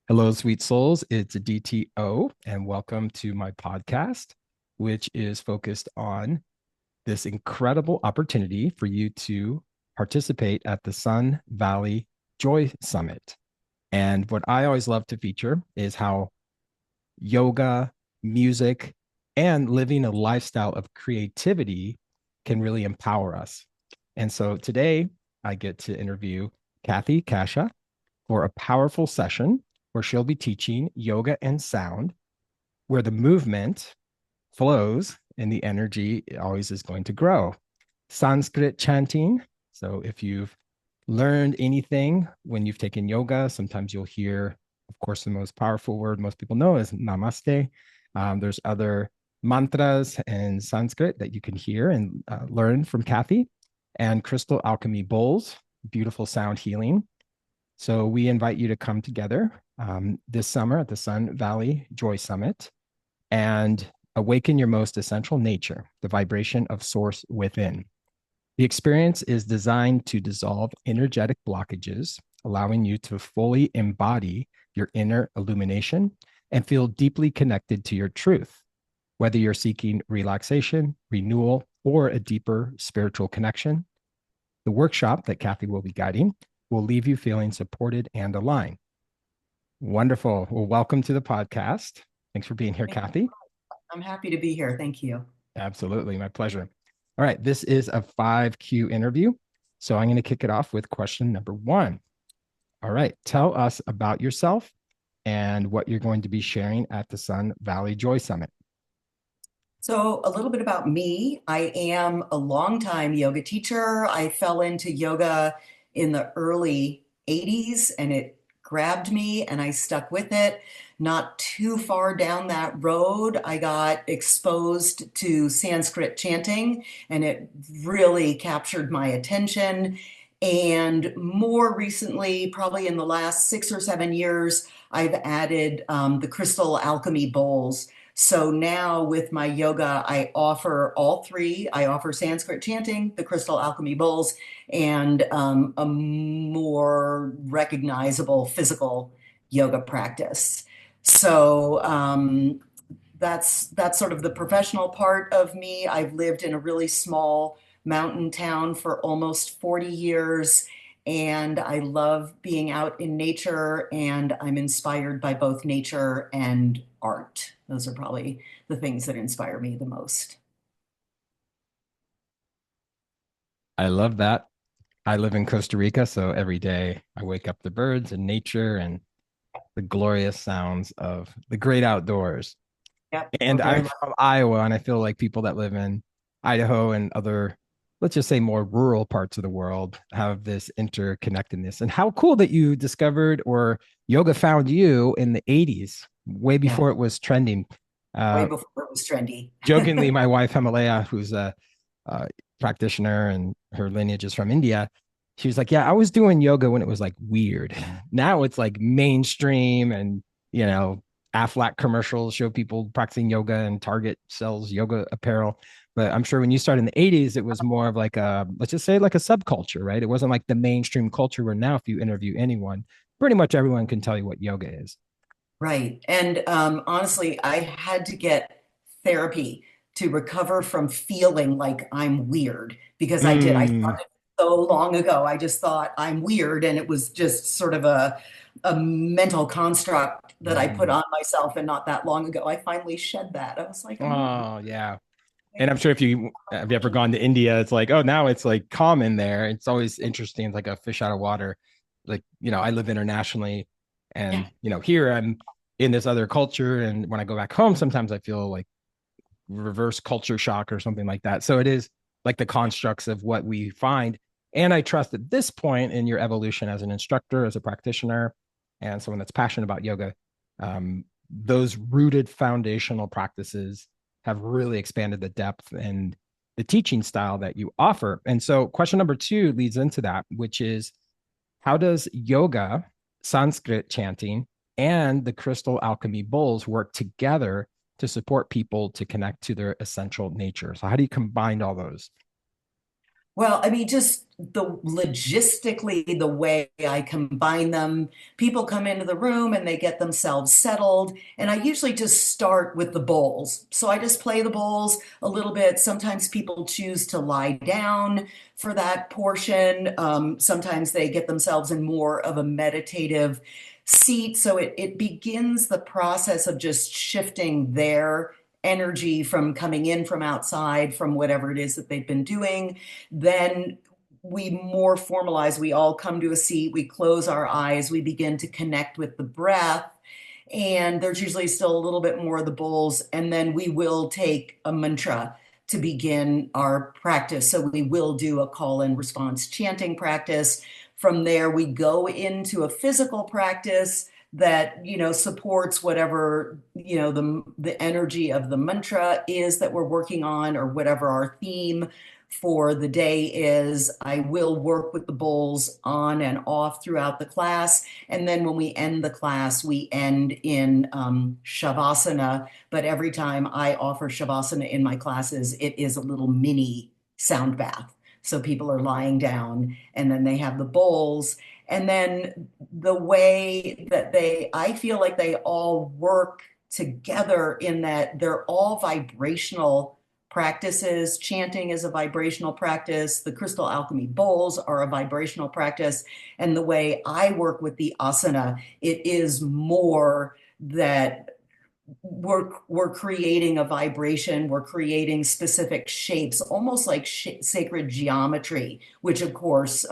Hello, sweet souls. It's a DTO, and welcome to my podcast, which is focused on this incredible opportunity for you to participate at the Sun Valley Joy Summit. And what I always love to feature is how yoga, music, and living a lifestyle of creativity can really empower us. And so today I get to interview Cathie Caccia for a powerful session where she'll be teaching yoga and sound, where the movement flows and the energy always is going to grow. Sanskrit chanting. So if you've learned anything when you've taken yoga, sometimes you'll hear, of course, the most powerful word most people know is namaste. There's other mantras in Sanskrit that you can hear and learn from Cathie, and Crystal Alchemy Bowls, beautiful sound healing. So we invite you to come together this summer at the Sun Valley Joy Summit and awaken your most essential nature, the vibration of source within. The experience is designed to dissolve energetic blockages, allowing you to fully embody your inner illumination and feel deeply connected to your truth, whether you're seeking relaxation, renewal, or a deeper spiritual connection. The workshop that Cathie will be guiding will leave you feeling supported and aligned. Wonderful. Well, welcome to the podcast. Thanks for being here, Cathie. I'm happy to be here. Thank you. Absolutely. My pleasure. All right. This is a 5Q interview. So I'm going to kick it off with question number one. All right. Tell us about yourself and what you're going to be sharing at the Sun Valley Joy Summit. So, a little bit about me. I am a longtime yoga teacher. I fell into yoga in the early 80s and it grabbed me and I stuck with it. Not too far down that road, I got exposed to Sanskrit chanting and it really captured my attention. And more recently, probably in the last 6 or 7 years, I've added the Crystal Alchemy Bowls. So now with my yoga, I offer all three. I offer Sanskrit chanting, the Crystal Alchemy Bowls, and a more recognizable physical yoga practice. So that's sort of the professional part of me. I've lived in a really small mountain town for almost 40 years. And I love being out in nature, and I'm inspired by both nature and art. Those are probably the things that inspire me the most. I love that. I live in Costa Rica. So every day I wake up to birds and nature and the glorious sounds of the great outdoors. Yep, we're And very I'm lucky. from Iowa, and I feel like people that live in Idaho and other, let's just say, more rural parts of the world have this interconnectedness. And how cool that you discovered or yoga found you in the 80s, way Yeah, before it was trending. way Uh, before it was trendy. Jokingly, my wife, Himalaya, who's a practitioner and her lineage is from India, she was like, yeah, I was doing yoga when it was like weird. Now it's like mainstream and, you know, Aflac commercials show people practicing yoga and Target sells yoga apparel. But I'm sure when you started in the 80s, it was more of like a, let's just say like a subculture, right? It wasn't like the mainstream culture where now if you interview anyone, pretty much everyone can tell you what yoga is. Right. And honestly, I had to get therapy to recover from feeling like I'm weird because I did. I Mm, started so long ago. I just thought I'm weird, and it was just sort of a mental construct that I put mm. on myself. And not that long ago, I finally shed that. I was like, I'm not Oh, yeah. And I'm sure if you have you ever gone to India, it's like, oh, now it's like common there. It's always interesting. It's like a fish out of water. Like, I live internationally yeah, and, here I'm in this other culture. And when I go back home, sometimes I feel like reverse culture shock or something like that. So it is like the constructs of what we find. And I trust at this point in your evolution as an instructor, as a practitioner, and someone that's passionate about yoga, those rooted foundational practices have really expanded the depth and the teaching style that you offer. And so, question number two leads into that, which is how does yoga, Sanskrit chanting, and the crystal alchemy bowls work together to support people to connect to their essential nature? So, how do you combine all those? Well, I mean, just the logistically, the way I combine them, people come into the room and they get themselves settled. And I usually just start with the bowls. So I just play the bowls a little bit. Sometimes people choose to lie down for that portion. Sometimes they get themselves in more of a meditative seat. So it begins the process of just shifting their energy from coming in from outside, from whatever it is that they've been doing. Then we more formalize, we all come to a seat, we close our eyes, we begin to connect with the breath. And there's usually still a little bit more of the bowls. And then we will take a mantra to begin our practice. So we will do a call and response chanting practice. From there, we go into a physical practice that supports whatever the energy of the mantra is that we're working on, or whatever our theme for the day is. I will work with the bowls on and off throughout the class, and then when we end the class, we end in shavasana. But every time I offer shavasana in my classes, it is a little mini sound bath. So people are lying down, and then they have the bowls. And then the way that I feel like they all work together in that they're all vibrational practices. Chanting is a vibrational practice. The Crystal Alchemy Bowls are a vibrational practice. And the way I work with the asana, it is more that we're creating a vibration, we're creating specific shapes, almost like sacred geometry, which of course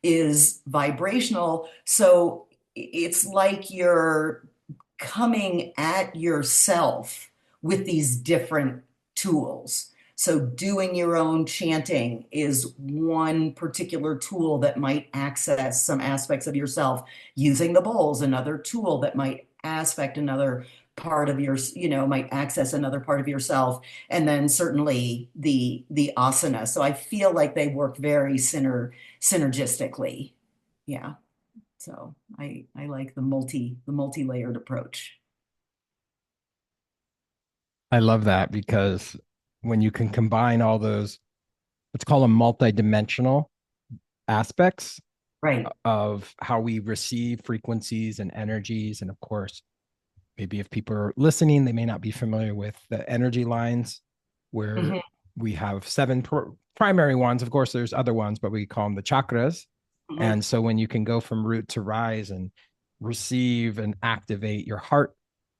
is vibrational. So it's like you're coming at yourself with these different tools. So doing your own chanting is one particular tool that might access some aspects of yourself. Using the bowls, another tool that might aspect another part of your, might access another part of yourself. And then certainly the asana. So I feel like they work very synergistically. Yeah. So I like the multi-layered approach. I love that because when you can combine all those, let's call them multidimensional aspects Right. of how we receive frequencies and energies. And of course, maybe if people are listening, they may not be familiar with the energy lines where Hmm. we have seven primary ones. Of course, there's other ones, but we call them the chakras. Hmm. And so when you can go from root to rise and receive and activate your heart,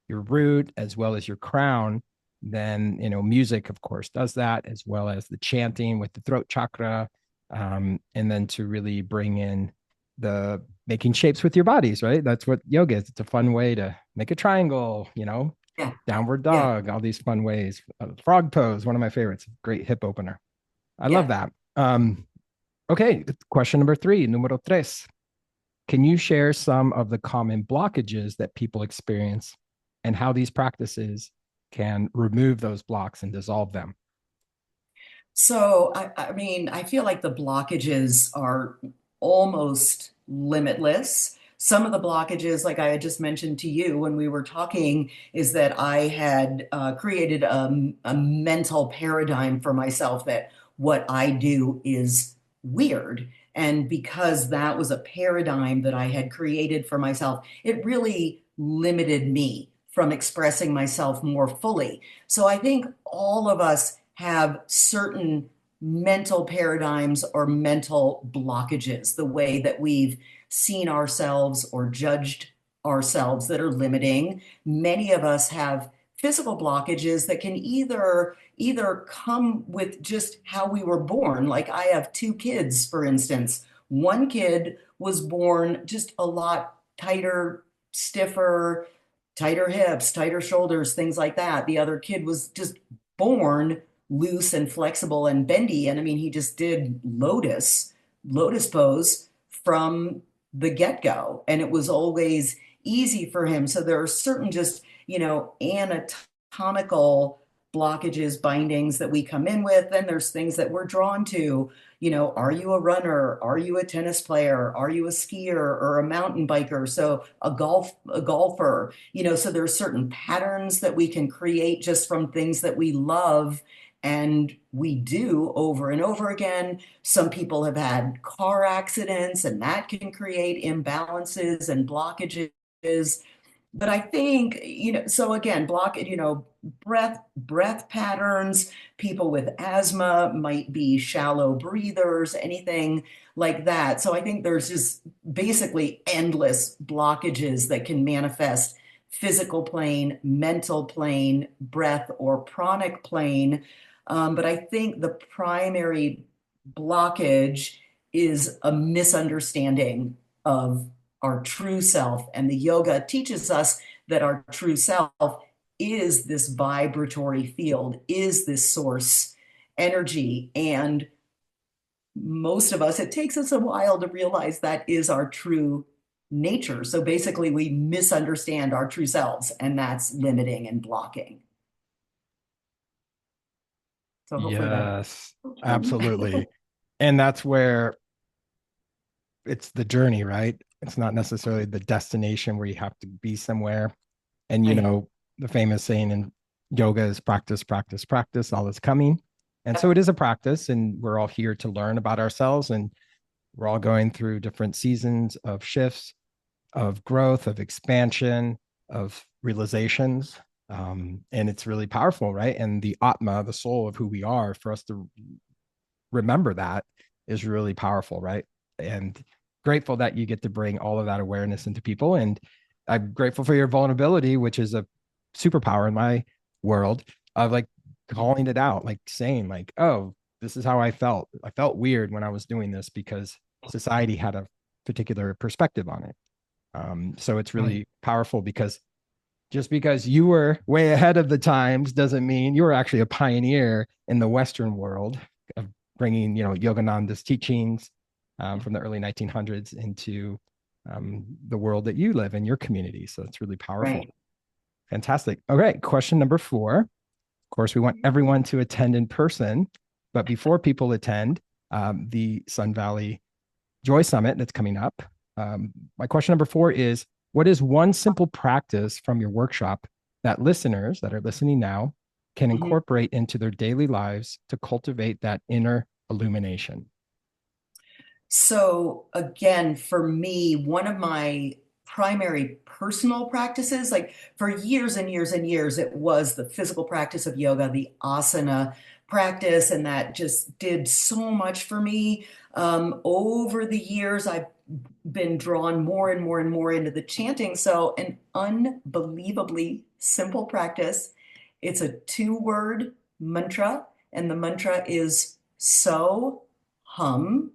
your root, as well as your crown, then, music, of course, does that, as well as the chanting with the throat chakra. And then to really bring in the making shapes with your bodies, right? That's what yoga is. It's a fun way to make a triangle, Yeah. downward Yeah. dog, all these fun ways. Frog pose, one of my favorites. Great hip opener. I love Yeah. that. Okay, question number three, número tres. Can you share some of the common blockages that people experience and how these practices can remove those blocks and dissolve them? So, I mean, I feel like the blockages are almost limitless. Some of the blockages, like I had just mentioned to you when we were talking, is that I had created a mental paradigm for myself that what I do is weird. And because that was a paradigm that I had created for myself, it really limited me from expressing myself more fully. So I think all of us have certain mental paradigms or mental blockages, the way that we've seen ourselves or judged ourselves that are limiting. Many of us have physical blockages that can either come with just how we were born. Like I have two kids, for instance. One kid was born just a lot tighter, stiffer, tighter hips, tighter shoulders, things like that. The other kid was just born loose and flexible and bendy. And I mean, he just did lotus pose from the get-go. And it was always easy for him. So there are certain just, anatomical blockages, bindings that we come in with. Then there's things that we're drawn to. Are you a runner? Are you a tennis player? Are you a skier or a mountain biker? So a golfer, so there's certain patterns that we can create just from things that we love And we do over and over again. Some people have had car accidents, and that can create imbalances and blockages. But I think, so again, breath patterns, people with asthma might be shallow breathers, anything like that. So I think there's just basically endless blockages that can manifest physical plane, mental plane, breath or pranic plane. But I think the primary blockage is a misunderstanding of our true self. And the yoga teaches us that our true self is this vibratory field, is this source energy. And most of us, it takes us a while to realize that is our true nature. So basically, we misunderstand our true selves, and that's limiting and blocking. So hopefully that. Yes, absolutely. And that's where it's the journey, right? It's not necessarily the destination where you have to be somewhere. And, Right. the famous saying in yoga is practice, practice, practice, all is coming. And so Yep. it is a practice, and we're all here to learn about ourselves. And we're all going through different seasons of shifts, of growth, of expansion, of realizations. And it's really powerful, right? And the Atma, the soul of who we are, for us to remember that is really powerful, right? And grateful that you get to bring all of that awareness into people. And I'm grateful for your vulnerability, which is a superpower in my world of like calling it out, like saying, like, oh, this is how I felt. I felt weird when I was doing this because society had a particular perspective on it. So it's Right. really powerful because just because you were way ahead of the times doesn't mean you were actually a pioneer in the Western world of bringing, Yogananda's teachings from the early 1900s into the world that you live in, your community. So it's really powerful. Right. Fantastic. All right. Question number 4. Of course, we want everyone to attend in person, but before people attend the Sun Valley Joy Summit that's coming up, my question number 4 is, what is one simple practice from your workshop that listeners that are listening now can Mhm. incorporate into their daily lives to cultivate that inner illumination? So again, for me, one of my primary personal practices, like for years and years and years, it was the physical practice of yoga, the asana practice, and that just did so much for me. Over the years, I've been drawn more and more and more into the chanting. So an unbelievably simple practice. It's a two-word mantra, and the mantra is so hum.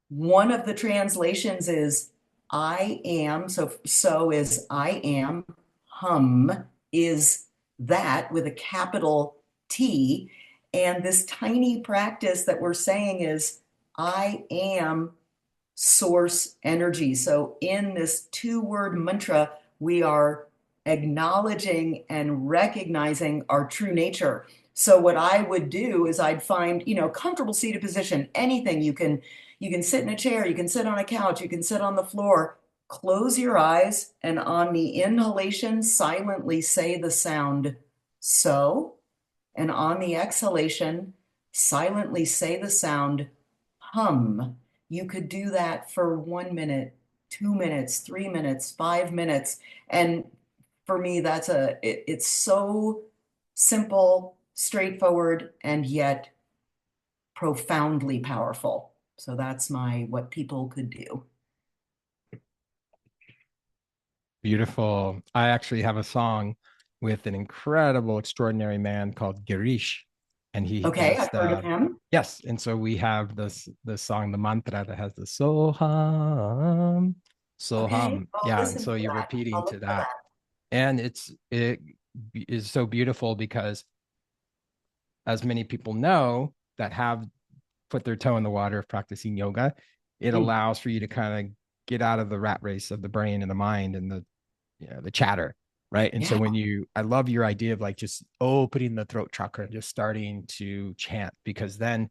One of the translations is I am. So is I am. Hum is that with a capital T. And this tiny practice that we're saying is I am source energy. So in this two-word mantra, we are acknowledging and recognizing our true nature. So what I would do is I'd find, comfortable seated position, anything you can sit in a chair, you can sit on a couch, you can sit on the floor. Close your eyes and on the inhalation, silently say the sound so, and on the exhalation, silently say the sound hum. You could do that for 1 minute, 2 minutes, 3 minutes, 5 minutes. And for me, it's so simple, straightforward, and yet profoundly powerful. So that's what people could do. Beautiful. I actually have a song with an incredible, extraordinary man called Girish, and he Okay, does I've heard of him. yes. And so we have this song, the mantra that has the Soham, Okay, Soham. I'll Yeah, and listen so for you're that. I'll repeating look to for that, that. and it is so beautiful because as many people know that have put their toe in the water of practicing yoga, it Mm, allows for you to kind of get out of the rat race of the brain and the mind and the chatter, right? And so yeah, I love your idea of like just opening the throat chakra, just starting to chant, because then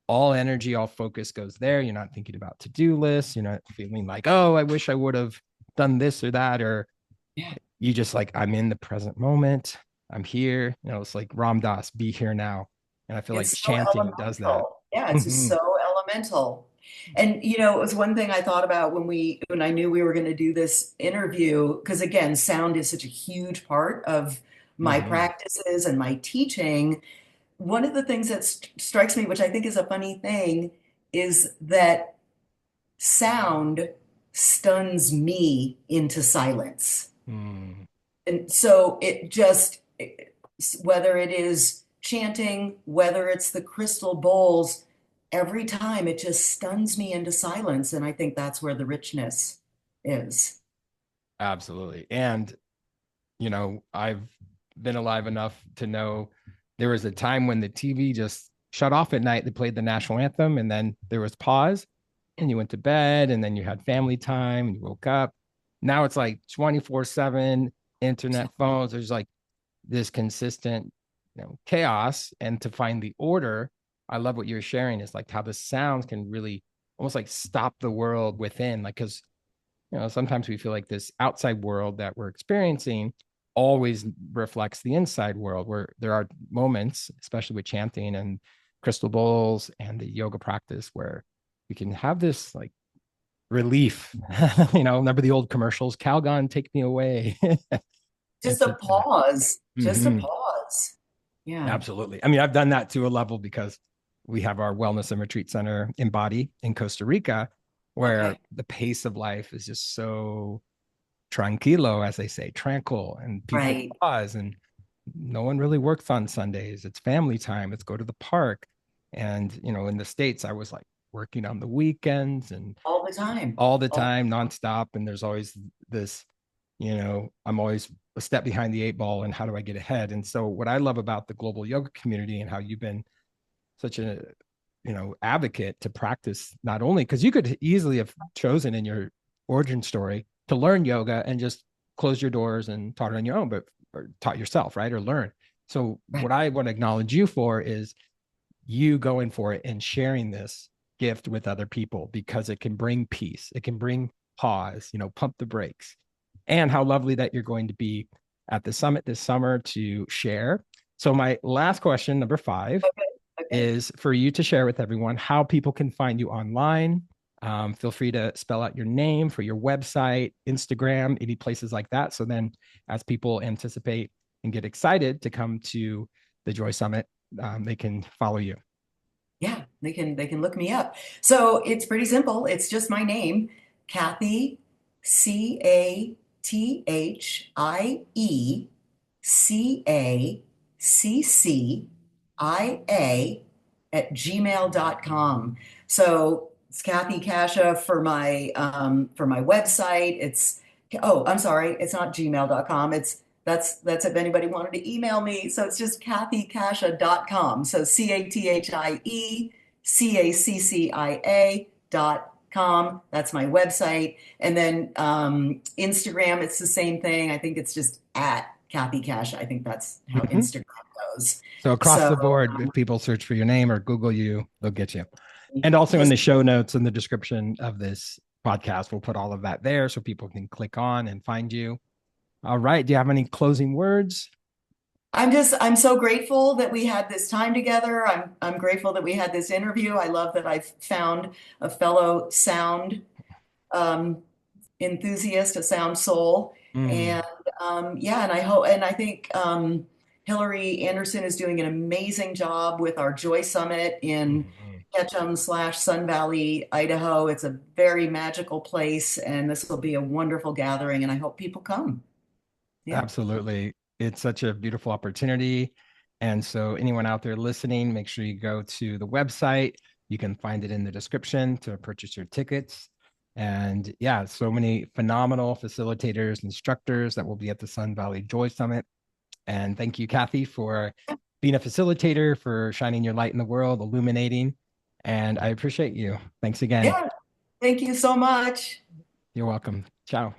all energy, all focus goes there. You're not thinking about to-do lists. You're not feeling like, oh, I wish I would have done this or that, or yeah, you just like, I'm in the present moment. I'm here. It's like Ram Dass, be here now. And I feel like It's so chanting does that. elemental. Yeah, it's just Hmm. so elemental. And it was one thing I thought about when I knew we were going to do this interview, because again, sound is such a huge part of my Hmm. practices and my teaching. One of the things that strikes me, which I think is a funny thing, is that sound stuns me into silence. Mm. And so whether it is chanting, whether it's the crystal bowls, every time it just stuns me into silence. And I think that's where the richness is. Absolutely. And, I've been alive enough to know there was a time when the TV just shut off at night. They played the national anthem and then there was pause and you went to bed and then you had family time and you woke up. Now it's like 24/7 internet phones. There's like this consistent, chaos. And to find the order, I love what you're sharing is like how the sounds can really almost like stop the world within. Like, because sometimes we feel like this outside world that we're experiencing always reflects the inside world, where there are moments, especially with chanting and crystal bowls and the yoga practice, where we can have this like relief. Remember the old commercials, Calgon, take me away. Just It's a such a pause, just a mhm. pause. Yeah, Absolutely. I mean, I've done that to a level because we have our wellness and retreat center in Body in Costa Rica, where okay, the pace of life is just so tranquilo, as they say, tranquil, and people right. pause, and no one really works on Sundays. It's family time. Let's go to the park. And, in the States, I was like working on the weekends and All the time. all the All, time, nonstop. And there's always this, I'm always a step behind the eight ball and how do I get ahead? And so what I love about the global yoga community and how you've been such a advocate to practice, not only because you could easily have chosen in your origin story to learn yoga and just close your doors and taught it on your own, but or taught yourself, right? Or learn. So right. what I want to acknowledge you for is you going for it and sharing this gift with other people, because it can bring peace, it can bring pause, pump the brakes. And how lovely that you're going to be at the summit this summer to share. So my last question, number 5, Okay. is for you to share with everyone how people can find you online. Feel free to spell out your name for your website, Instagram, any places like that. So then, as people anticipate and get excited to come to the Joy Summit, they can follow you. Yeah, they can look me up. So it's pretty simple. It's just my name, Cathie, Cathie at gmail.com. So it's Cathie Caccia for my website. I'm sorry, it's not gmail.com. That's if anybody wanted to email me. So it's just CathieCaccia.com. So CathieCaccia.com. That's my website. And then Instagram, it's the same thing. I think it's just at Cathie Caccia. I think that's how Mhm. Instagram goes. So across So the board, if people search for your name or Google you, they'll get you. And um, also in just the show notes and the description of this podcast, we'll put all of that there so people can click on and find you. All right. Do you have any closing words? I'm so grateful that we had this time together. I'm grateful that we had this interview. I love that I've found a fellow sound um, enthusiast, a sound soul. Mm. And yeah, and I think Hillary Anderson is doing an amazing job with our Joy Summit in Mhm. Ketchum slash Sun Valley, Idaho. It's a very magical place, and this will be a wonderful gathering, and I hope people come. Yeah. Absolutely. It's such a beautiful opportunity. And so, anyone out there listening, make sure you go to the website. You can find it in the description to purchase your tickets. And yeah, so many phenomenal facilitators, instructors that will be at the Sun Valley Joy Summit. And thank you, Cathie, for being a facilitator, for shining your light in the world, illuminating. And I appreciate you. Thanks again. Yeah. Thank you so much. You're welcome. Ciao.